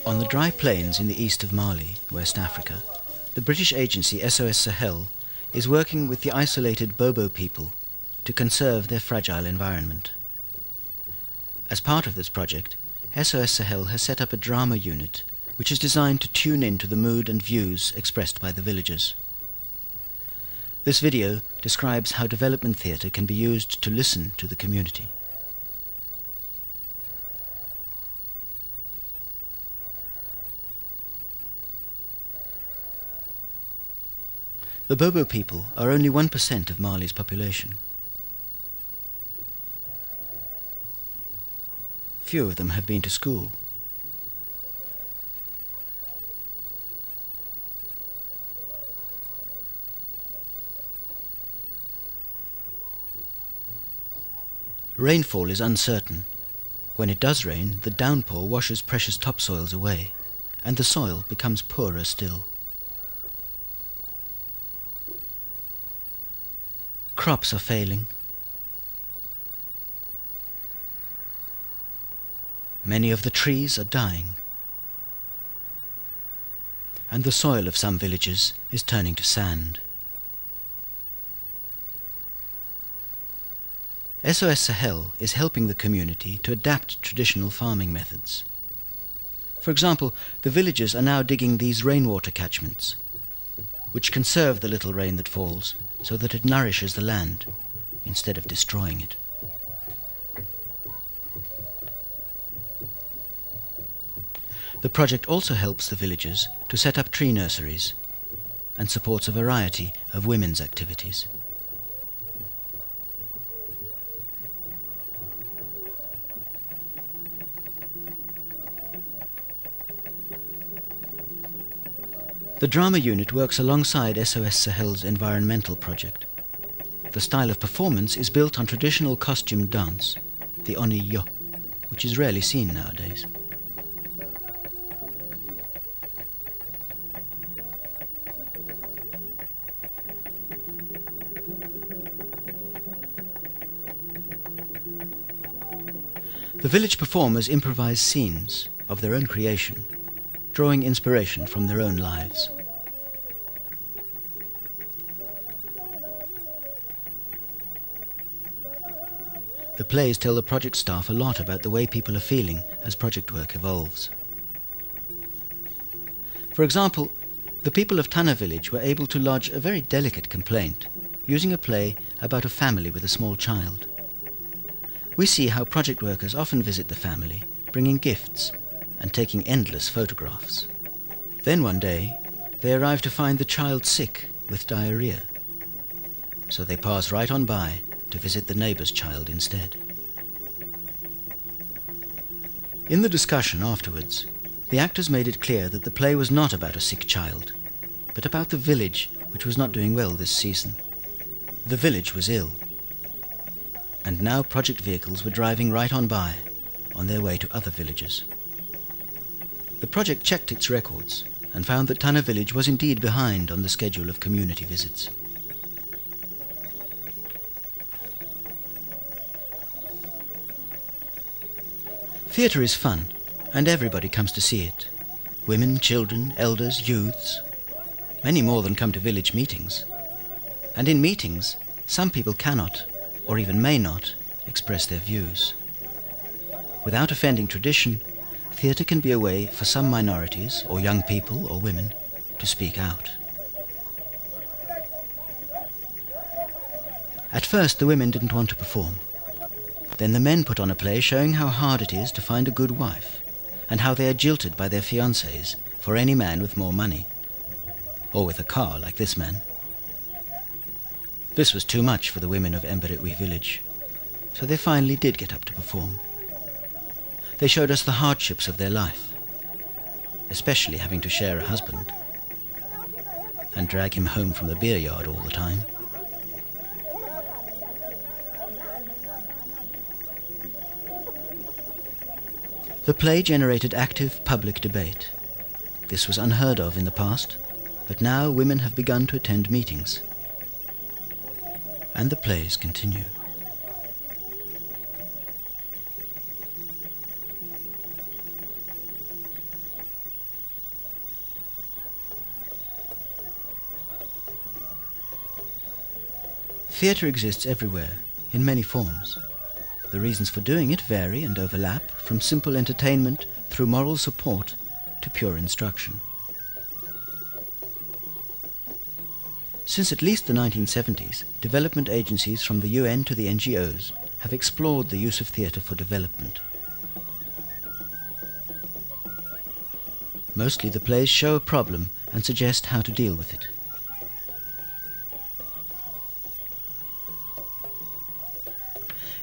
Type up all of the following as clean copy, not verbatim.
On the dry plains in the east of Mali, West Africa, the British agency SOS Sahel is working with the isolated Bobo people to conserve their fragile environment. As part of this project, SOS Sahel has set up a drama unit which is designed to tune in to the mood and views expressed by the villagers. This video describes how development theatre can be used to listen to the community. The Bobo people are only 1% of Mali's population. Few of them have been to school. Rainfall is uncertain. When it does rain, the downpour washes precious topsoils away, and the soil becomes poorer still. Crops are failing. Many of the trees are dying. And the soil of some villages is turning to sand. SOS Sahel is helping the community to adapt traditional farming methods. For example, the villagers are now digging these rainwater catchments, which conserve the little rain that falls so that it nourishes the land instead of destroying it. The project also helps the villagers to set up tree nurseries and supports a variety of women's activities. The drama unit works alongside SOS Sahel's environmental project. The style of performance is built on traditional costume dance, the oniyo, which is rarely seen nowadays. The village performers improvise scenes of their own creation, drawing inspiration from their own lives. The plays tell the project staff a lot about the way people are feeling as project work evolves. For example, the people of Tana village were able to lodge a very delicate complaint using a play about a family with a small child. We see how project workers often visit the family, bringing gifts and taking endless photographs. Then one day, they arrive to find the child sick with diarrhea. So they pass right on by to visit the neighbour's child instead. In the discussion afterwards, the actors made it clear that the play was not about a sick child, but about the village which was not doing well this season. The village was ill, and now project vehicles were driving right on by, on their way to other villages. The project checked its records and found that Tana village was indeed behind on the schedule of community visits. Theatre is fun, and everybody comes to see it. Women, children, elders, youths. Many more than come to village meetings. And in meetings, some people cannot, or even may not, express their views. Without offending tradition, theatre can be a way for some minorities, or young people, or women, to speak out. At first, the women didn't want to perform. Then the men put on a play showing how hard it is to find a good wife, and how they are jilted by their fiancés for any man with more money, or with a car like this man. This was too much for the women of Emberetwe village, so they finally did get up to perform. They showed us the hardships of their life, especially having to share a husband, and drag him home from the beer yard all the time. The play generated active public debate. This was unheard of in the past, but now women have begun to attend meetings. And the plays continue. Theatre exists everywhere, in many forms. The reasons for doing it vary and overlap, from simple entertainment through moral support to pure instruction. Since at least the 1970s, development agencies from the UN to the NGOs have explored the use of theatre for development. Mostly the plays show a problem and suggest how to deal with it.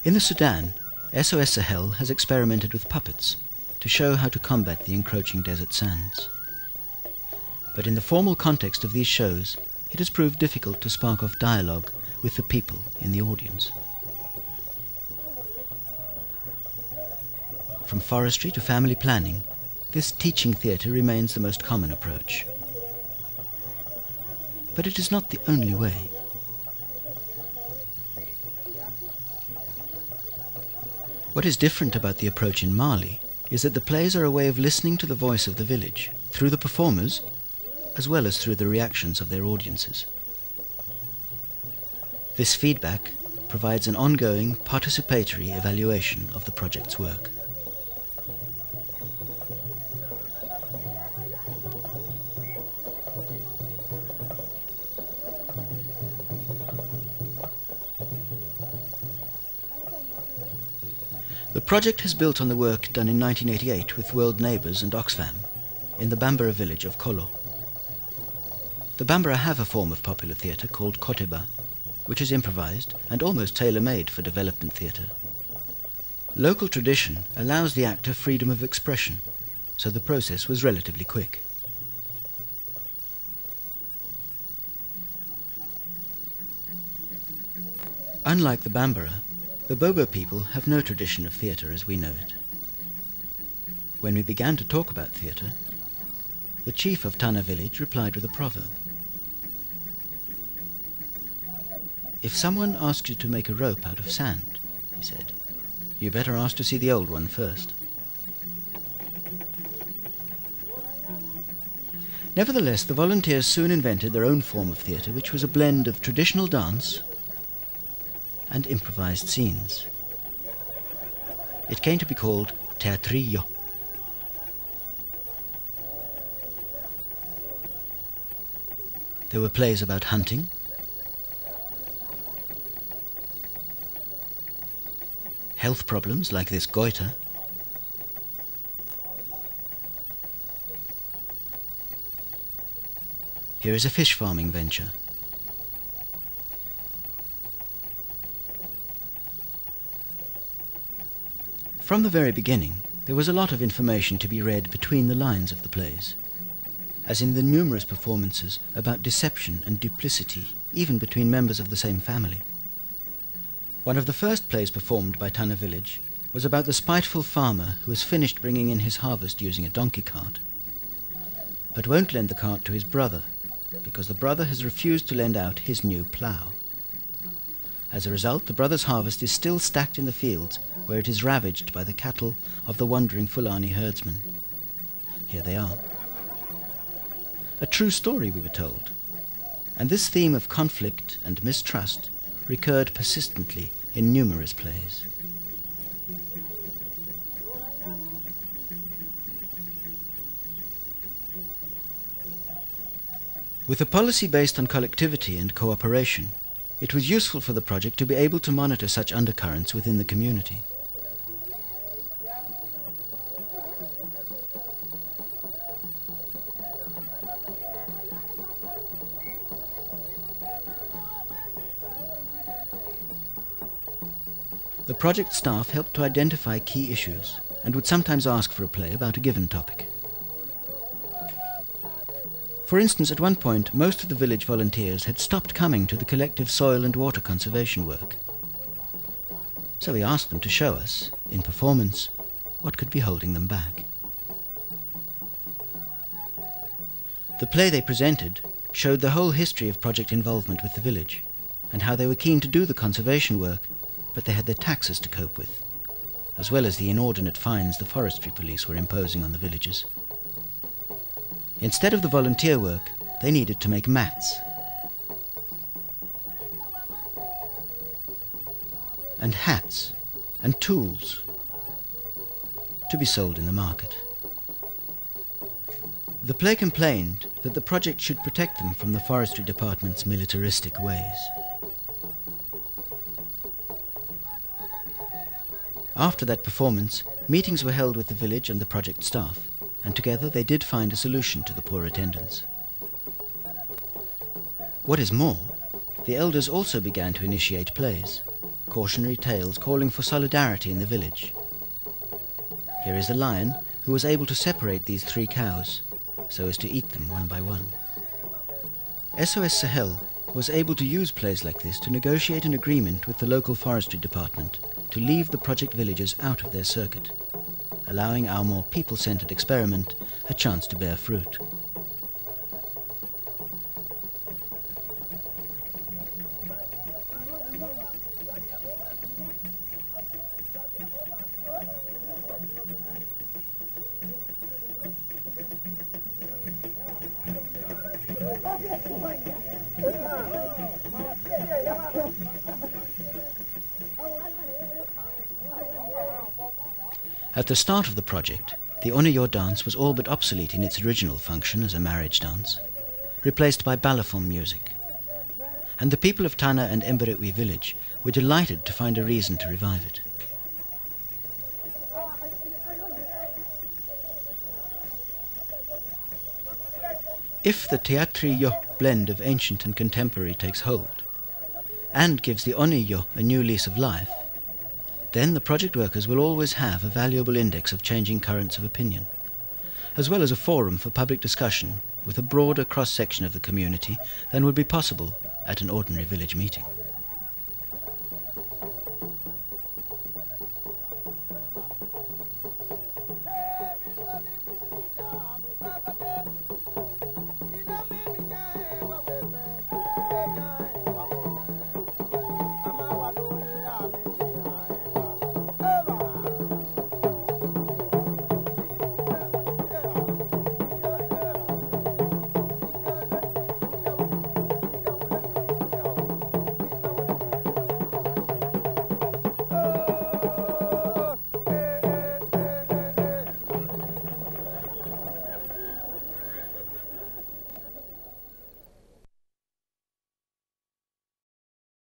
In the Sudan, SOS Sahel has experimented with puppets to show how to combat the encroaching desert sands. But in the formal context of these shows, it has proved difficult to spark off dialogue with the people in the audience. From forestry to family planning, this teaching theatre remains the most common approach. But it is not the only way. What is different about the approach in Mali is that the plays are a way of listening to the voice of the village, through the performers, as well as through the reactions of their audiences. This feedback provides an ongoing, participatory evaluation of the project's work. The project has built on the work done in 1988 with World Neighbours and Oxfam in the Bambara village of Kolo. The Bambara have a form of popular theatre called Koteba, which is improvised and almost tailor-made for development theatre. Local tradition allows the actor freedom of expression, so the process was relatively quick. Unlike the Bambara, the Bobo people have no tradition of theatre as we know it. When we began to talk about theatre, the chief of Tana village replied with a proverb. "If someone asks you to make a rope out of sand," he said, "you better ask to see the old one first." Nevertheless, the volunteers soon invented their own form of theatre, which was a blend of traditional dance and improvised scenes. It came to be called teatrillo. There were plays about hunting, health problems like this goiter, here is a fish farming venture, from the very beginning, there was a lot of information to be read between the lines of the plays, as in the numerous performances about deception and duplicity, even between members of the same family. One of the first plays performed by Tana village was about the spiteful farmer who has finished bringing in his harvest using a donkey cart, but won't lend the cart to his brother, because the brother has refused to lend out his new plough. As a result, the brother's harvest is still stacked in the fields where it is ravaged by the cattle of the wandering Fulani herdsmen. Here they are. A true story, we were told, and this theme of conflict and mistrust recurred persistently in numerous plays. With a policy based on collectivity and cooperation, it was useful for the project to be able to monitor such undercurrents within the community. The project staff helped to identify key issues and would sometimes ask for a play about a given topic. For instance, at one point, most of the village volunteers had stopped coming to the collective soil and water conservation work. So we asked them to show us, in performance, what could be holding them back. The play they presented showed the whole history of project involvement with the village, and how they were keen to do the conservation work, but they had their taxes to cope with, as well as the inordinate fines the forestry police were imposing on the villagers. Instead of the volunteer work, they needed to make mats and hats and tools to be sold in the market. The play complained that the project should protect them from the forestry department's militaristic ways. After that performance, meetings were held with the village and the project staff, and together they did find a solution to the poor attendance. What is more, the elders also began to initiate plays, cautionary tales calling for solidarity in the village. Here is a lion who was able to separate these 3 cows, so as to eat them one by one. SOS Sahel was able to use plays like this to negotiate an agreement with the local forestry department to leave the project villagers out of their circuit, allowing our more people-centered experiment a chance to bear fruit. At the start of the project, the Oneyo dance was all but obsolete in its original function as a marriage dance, replaced by balafon music. And the people of Tana and Emberetwe village were delighted to find a reason to revive it. If the Teatri-yo blend of ancient and contemporary takes hold, and gives the Oneyo a new lease of life, then the project workers will always have a valuable index of changing currents of opinion, as well as a forum for public discussion with a broader cross-section of the community than would be possible at an ordinary village meeting.